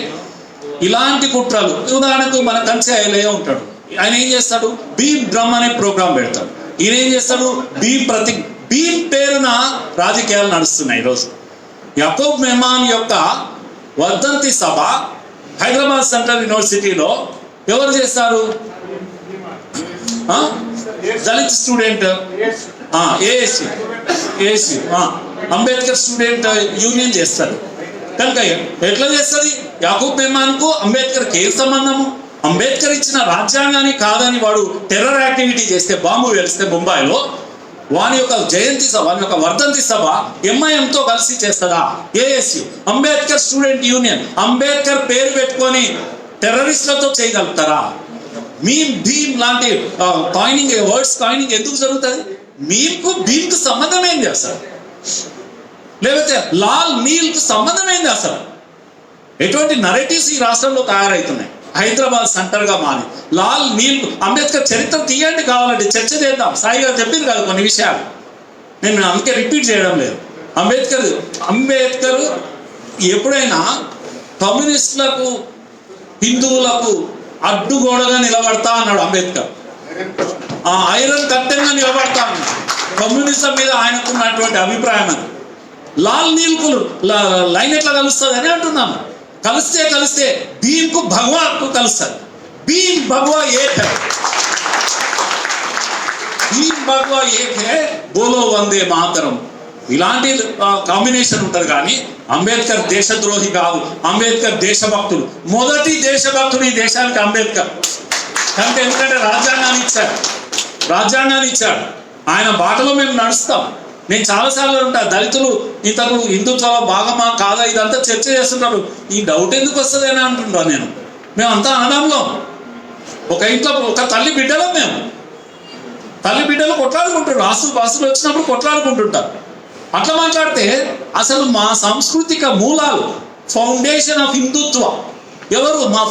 S1: ఇలాంటి కుట్రలు, ఉదాహరణకు మన కంచె ఐలయ్య ఉంటాడు, ఆయన ఏం చేస్తాడు, భీమ్ డ్రమ్ అనే ప్రోగ్రాం పెడతాడు. ఈయన ఏం చేస్తాడు, భీమ్ పేరున రాజకీయాలు నడుస్తున్నాయి ఈరోజు. యాకూబ్ మెహమాన్ యొక్క వర్ధంతి సభ హైదరాబాద్ సెంట్రల్ యూనివర్సిటీలో ఎవరు చేస్తారు, Dalit student ASU Ambedkar student union చేస్తారు. కనుక ఎట్లా చేస్తుంది, యాకూబ్ మెహమాన్కు అంబేద్కర్కి ఏ సంబంధము? అంబేద్కర్ ఇచ్చిన రాజ్యాంగాన్ని కాదని వాడు టెర్రర్ యాక్టివిటీ చేస్తే, బాంబు వెలిస్తే ముంబైలో, వాని యొక్క జయంతి సభ, వాని యొక్క వర్ధంతి సభ ఎంఐఎంతో కలిసి చేస్తుందా? ఏఎస్యు అంబేద్కర్ స్టూడెంట్ యూనియన్ అంబేద్కర్ పేరు పెట్టుకొని టెర్రరిస్టులతో చేయగలుగుతారా? భీమ్ లాంటి కాయినింగ్, వర్డ్స్ కాయినింగ్ ఎందుకు జరుగుతుంది? భీమ్కు సంబంధం ఏంది అసలు? లేకపోతే లాల్ నీల్కు సంబంధం ఏంది అసలు? ఎటువంటి నరేటివ్స్ ఈ రాష్ట్రంలో తయారవుతున్నాయి. హైదరాబాద్ సెంటర్గా మారి లాల్ నీల్ అంబేద్కర్ చరిత్ర తీయండి, కావాలంటే చర్చ చేద్దాం. సాయి గారు చెప్పింది కదా కొన్ని విషయాలు, నేను అందుకే రిపీట్ చేయడం లేదు. అంబేద్కర్ ఎప్పుడైనా కమ్యూనిస్టులకు హిందువులకు అడ్డుగోడగా నిలబడతా అన్నాడు అంబేద్కర్. ఐరన్ కట్టెంగా నిలబడతా అన్నాడు. కమ్యూనిజం మీద ఆయనకున్నటువంటి అభిప్రాయం అది. లాల్ నీల్కు లైన్ ఎట్లా కలుస్తుంది అని అంటున్నాను. కలిస్తే భీమ్కు భగవాన్కు కలుస్తుంది. భీమ్ భగవా ఏక్ హై, భీమ్ భగవా ఏక్ హై, బోలో వందే మాతరం. ఇలాంటి కాంబినేషన్ ఉంటుంది. కానీ అంబేద్కర్ దేశద్రోహి కాదు, అంబేద్కర్ దేశభక్తుడు. మొదటి దేశభక్తుడు ఈ దేశానికి అంబేద్కర్. కనుక ఎందుకంటే రాజ్యాంగాన్ని ఇచ్చాడు. ఆయన బాటలో మేము నడుస్తాం. నేను చాలాసార్లు ఉంటా, దళితులు ఇతను హిందుత్వ భాగమా కాదా ఇదంతా చర్చ చేస్తుంటారు. ఈ డౌట్ ఎందుకు వస్తుంది అని అంటుంటా నేను. మేమంతా అనడంలో ఒక ఇంట్లో ఒక తల్లి బిడ్డలో, మేము తల్లి బిడ్డలు కొట్లాడుకుంటారు. బాసులు వచ్చినప్పుడు కొట్లాడుకుంటుంటారు. అట్లా మాట్లాడితే అసలు మా సాంస్కృతిక మూలాలు, ఫౌండేషన్ ఆఫ్ హిందుత్వ ఎవరు? మా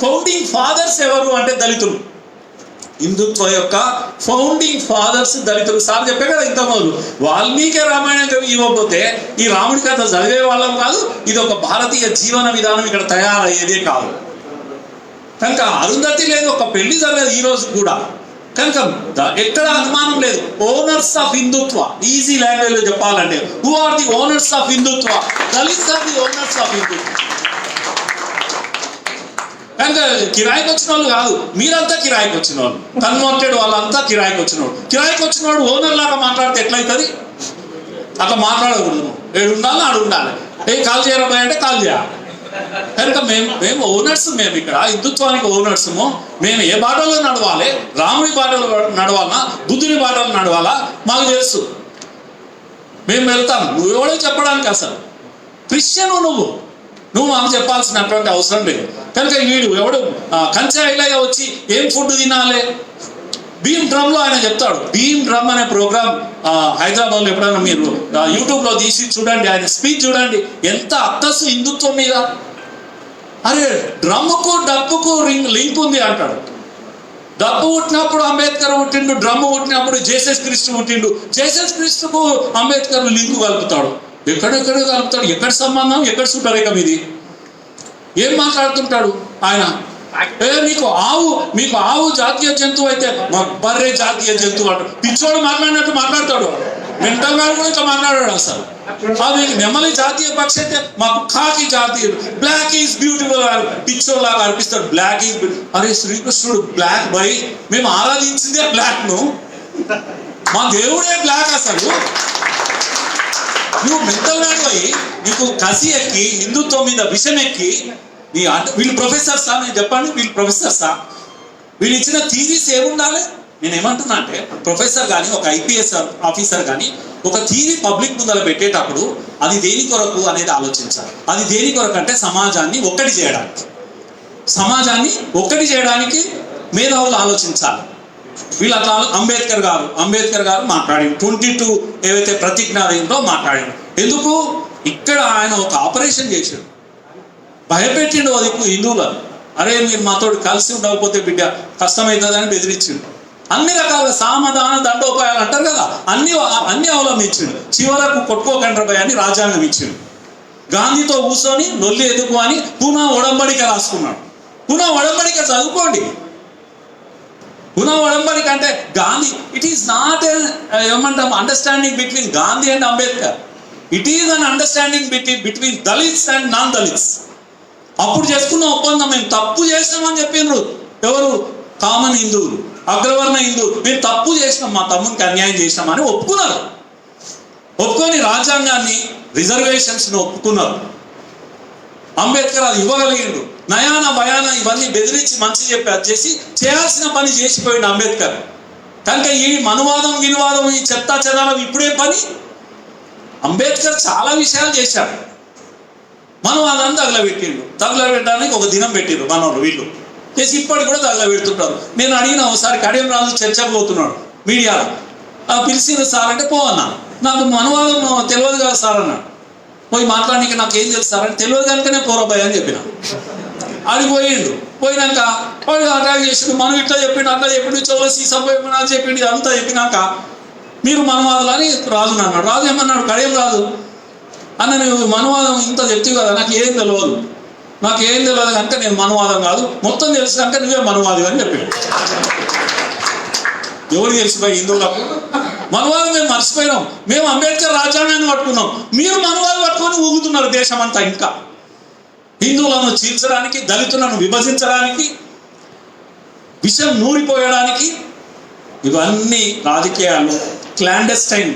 S1: ఫౌండింగ్ ఫాదర్స్ ఎవరు అంటే దళితులు. హిందుత్వ యొక్క ఫౌండింగ్ ఫాదర్స్ దళితులు. సార్ చెప్పే కదా ఇంతకుముందు, వాల్మీకి రామాయణం ఇవ్వకపోతే ఈ రాముడి కథ చదివే వాళ్ళం కాదు. ఇది ఒక భారతీయ జీవన విధానం ఇక్కడ తయారయ్యేదే కాదు. కనుక అరుంధతి లేదు, ఒక పెళ్లి జరగదు ఈ రోజు కూడా. కనుక ఎక్కడ అనుమానం లేదు. Owners of Hindutva, easy language లో చెప్పాలంటే, who are the owners of Hindutva? Dalits are the owners of Hindutva. కనుక కిరాయికి వచ్చిన వాళ్ళు కాదు, మీరంతా కిరాయికి వచ్చిన వాళ్ళు. కన్వర్టెడ్ వాళ్ళంతా కిరాయికి వచ్చినవాడు. కిరాయికి వచ్చినవాడు ఓనర్ లాగా మాట్లాడితే ఎట్లయితుంది? అట్లా మాట్లాడకూడదు. ఏడు ఉండాలి, ఆడు ఉండాలి. కాల్ చేయరాబాయ్ అంటే కాల్ చేయాలి. కనుక మేము ఓనర్స్. మేము ఇక్కడ హిందుత్వానికి ఓనర్స్ము. మేము ఏ బాటలో నడవాలి, రాముడి బాటలో నడవాలన్నా బుద్ధుని బాటలో నడవాలా మాకు తెలుసు. మేము వెళ్తాం. నువ్వు ఎవడో చెప్పడానికి అసలు క్రిస్టియన్ నువ్వు మాకు చెప్పాల్సినటువంటి అవసరం లేదు. కనుక వీడు ఎవడు కంచె ఐలయ్య వచ్చి ఏం ఫుడ్ తినాలి, భీమ్ డ్రమ్లో ఆయన చెప్తాడు. భీమ్ డ్రమ్ అనే ప్రోగ్రామ్ హైదరాబాద్లో ఎప్పుడైనా మీరు యూట్యూబ్లో తీసి చూడండి. ఆయన స్పీచ్ చూడండి, ఎంత అక్కసు హిందుత్వం మీద. అరే డ్రమ్ముకు డబ్బుకు లింక్ ఉంది అంటాడు. డబ్బు పుట్టినప్పుడు అంబేద్కర్ పుట్టిండు, డ్రమ్ము పుట్టినప్పుడు జేసస్ క్రీస్తు పుట్టిండు. జేసస్ క్రీస్తుకు అంబేద్కర్ లింకు కలుపుతాడు. ఎక్కడెక్కడ కలుపుతాడు? ఎక్కడ సంబంధం? ఎక్కడ సుట్టరేఖ మీది? ఏం మాట్లాడుతుంటాడు ఆయన? మీకు ఆవు జాతీయ జంతువు అయితే బర్రె జాతీయ జంతువు అంటాడు. పిచ్చోడు మాట్లాడినట్టు మాట్లాడతాడు. మెంటల్ మ్యాన్ కూడా ఇట్లా మాట్లాడాడు అసలు. అది నెమలి జాతీయ పక్షి అయితే మాకు కాకి జాతీయ, బ్లాక్ ఈజ్ బ్యూటిఫుల్ పిచ్చోడు లాగా అనిపిస్తాడు. బ్లాక్ ఈజ్ అరే శ్రీకృష్ణుడు బ్లాక్ బై, మేము ఆరాధించిందే బ్లాక్ ను, మా దేవుడే బ్లాక్. అసలు నువ్వు మెంటల్ మ్యాన్ పోయి నీకు కసి ఎక్కి హిందుత్వం మీద విషం ఎక్కి వీళ్ళు ప్రొఫెసర్సా? నేను చెప్పండి, వీళ్ళు ప్రొఫెసర్సా? వీళ్ళు ఇచ్చిన థీరీస్ ఏముండాలి? నేను ఏమంటున్నా అంటే ప్రొఫెసర్ కానీ ఒక ఐపీఎస్ ఆఫీసర్ కానీ ఒక థీరీ పబ్లిక్ ముందర పెట్టేటప్పుడు అది దేని కొరకు అనేది ఆలోచించాలి. అది దేని కొరకు అంటే సమాజాన్ని ఒక్కటి చేయడానికి మేధావులు ఆలోచించాలి. వీళ్ళు అట్లా అంబేద్కర్ గారు మాట్లాడి 22 ఏవైతే ప్రతిజ్ఞాదేంటో మాట్లాడారు. ఎందుకు? ఇక్కడ ఆయన ఒక ఆపరేషన్ చేశాడు, భయపెట్టిండు అది హిందువులను. అరే మీరు మాతో కలిసి ఉండకపోతే బిడ్డ కష్టమవుతుందని బెదిరించిండు. అన్ని రకాల సామధాన దండోపాయాలు అంటారు కదా, అన్ని అవలంబించిండు. చివరకు కొట్టుకోకండ్ర భయాన్ని రాజ్యాంగం ఇచ్చిండు. గాంధీతో కూర్చొని నొల్లి ఎదుగు అని పునః ఒడంబడిక రాసుకున్నాడు. పునః ఒడంబడిక చదువుకోండి. పునః ఒడంబడిక అంటే గాంధీ, ఇట్ ఈస్ నాట్ ఏమంటాం understanding between Gandhi and Ambedkar. It is an understanding between Dalits and non Dalits. అప్పుడు చేసుకున్న ఒప్పందం. మేము తప్పు చేసినామని చెప్పిండ్రు ఎవరు? కామన్ హిందువులు, అగ్రవర్ణ హిందువులు. మేము తప్పు చేసినాం, మా తమ్మునికి అన్యాయం చేసినామని ఒప్పుకున్నారు. ఒప్పుకొని రాజ్యాంగాన్ని, రిజర్వేషన్స్ని ఒప్పుకున్నారు. అంబేద్కర్ అది ఇవ్వగలిగిండు. నయాన భయాన ఇవన్నీ బెదిరించి మంచి చెప్పి అది చేసి చేయాల్సిన పని చేసిపోయిండు అంబేద్కర్. కనుక ఈ మనువాదం వినువాదం ఈ చెత్తా చెదాలం ఇప్పుడే పని. అంబేద్కర్ చాలా విషయాలు చేశాడు. మనువాదాన్ని తగలబెట్టడానికి ఒక దినం పెట్టిండ్రు మనోళ్ళు వీళ్ళు చేసి ఇప్పటికి కూడా తగలబెడుతుంటారు. నేను అడిగిన ఒకసారి కడియం రాజు చర్చకు పోతున్నాడు మీడియాలో, పిలిచిన సార్ అంటే పోవన్నా, నాకు మనువాదం తెలియదు కదా సార్ అన్నాడు. పోయి మాట్లాడడానికి నాకు ఏం తెలుసు సార్ అంటే తెలియదు కనుకనే పోరాబాయ్ అని చెప్పిన. అది పోయిండు. పోయినాక వాడు అటాక్ చేసిండు, మనం ఇట్లా చెప్పిండు అట్లా చెప్పిండు, చోళ సీసం పోయి చెప్పిండు, అంతా చెప్పినాక మీరు మనువాదులు అని రాజుని అన్నాడు. రాజు ఏమన్నాడు? కడియం రాజు అన్న నువ్వు మనువాదం ఇంత చెప్తావు కదా, నాకు ఏం తెలియదు కనుక నేను మనువాదం కాదు, మొత్తం తెలుసు కనుక నువ్వే మనువాది అని చెప్పాడు. ఎవరికి తెలిసిపోయి హిందువులకు మనువాదం మేము మర్చిపోయినాం. మేము అంబేద్కర్ రాజ్యాంగాన్ని పట్టుకున్నాం, మీరు మనువాదం పట్టుకొని ఊగుతున్నారు దేశం అంతా. ఇంకా హిందువులను చీల్చడానికి, దళితులను విభజించడానికి, విషం నూరిపోయడానికి ఇవన్నీ రాజకీయాలు, క్లాండెస్టైన్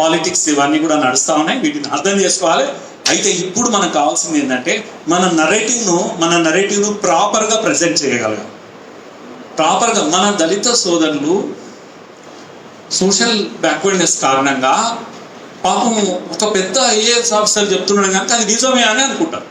S1: పాలిటిక్స్ ఇవన్నీ కూడా నడుస్తూ ఉన్నాయి. వీటిని అర్థం చేసుకోవాలి. అయితే ఇప్పుడు మనకు కావాల్సింది ఏంటంటే మన నరేటివ్ను ప్రాపర్గా ప్రజెంట్ చేయగలగాలి. ప్రాపర్గా మన దళిత సోదరులు సోషల్ బ్యాక్వర్డ్నెస్ కారణంగా పాపం ఒక పెద్ద ఐఏఎస్ ఆఫీసర్ చెప్తున్నాడు కనుక అది నిజమే అని అనుకుంటారు.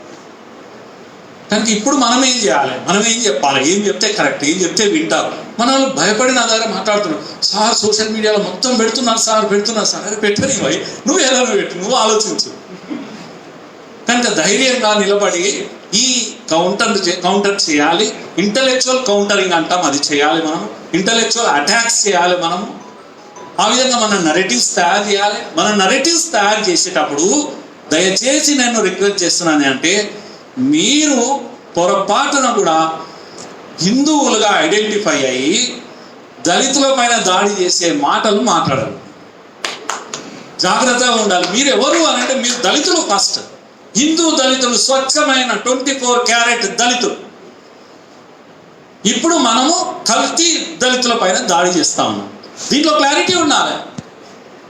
S1: కనుక ఇప్పుడు మనం ఏం చేయాలి? మనం ఏం చెప్పాలి? ఏం చెప్తే కరెక్ట్, ఏం చెప్తే వింటారు. మన వాళ్ళు భయపడిన దగ్గర మాట్లాడుతున్నారు. సార్ సోషల్ మీడియాలో మొత్తం పెడుతున్నారు సార్. అదే పెట్టని పోయి నువ్వు ఎలా పెట్టు, నువ్వు ఆలోచించు. కనుక ధైర్యంగా నిలబడి ఈ కౌంటర్ చేయాలి. ఇంటలెక్చువల్ కౌంటరింగ్ అంటాం, అది చేయాలి. మనం ఇంటలెక్చువల్ అటాక్స్ చేయాలి. మనము ఆ విధంగా మన నరేటివ్స్ తయారు చేయాలి. మన నరేటివ్స్ తయారు చేసేటప్పుడు దయచేసి నేను రిక్వెస్ట్ చేస్తున్నాను అంటే మీరు పొరపాటున కూడా హిందువులుగా ఐడెంటిఫై అయ్యి దళితుల పైన దాడి చేసే మాటలు మాట్లాడాలి. జాగ్రత్తగా ఉండాలి. మీరు ఎవరు అని అంటే మీరు దళితులు ఫస్ట్. హిందూ దళితులు స్వచ్ఛమైన 24 క్యారెట్ దళితులు. ఇప్పుడు మనము కల్తీ దళితుల పైన దాడి చేస్తా ఉన్నాం. దీంట్లో క్లారిటీ ఉండాలి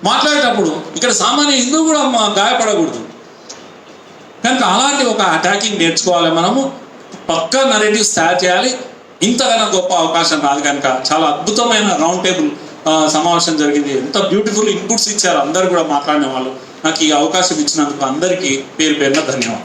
S1: మాట్లాడేటప్పుడు. ఇక్కడ సామాన్య హిందువు కూడా గాయపడకూడదు. కనుక అలాంటి ఒక అటాకింగ్ నేర్చుకోవాలి. మనము పక్కా నరేటివ్స్ తయారు చేయాలి. ఇంతకన్నా గొప్ప అవకాశం రాదు. కనుక చాలా అద్భుతమైన రౌండ్ టేబుల్ సమావేశం జరిగింది. ఎంత బ్యూటిఫుల్ ఇన్పుట్స్ ఇచ్చారు అందరు కూడా మాట్లాడిన వాళ్ళు. నాకు ఈ అవకాశం ఇచ్చినందుకు అందరికీ పేరు పేరున ధన్యవాదాలు.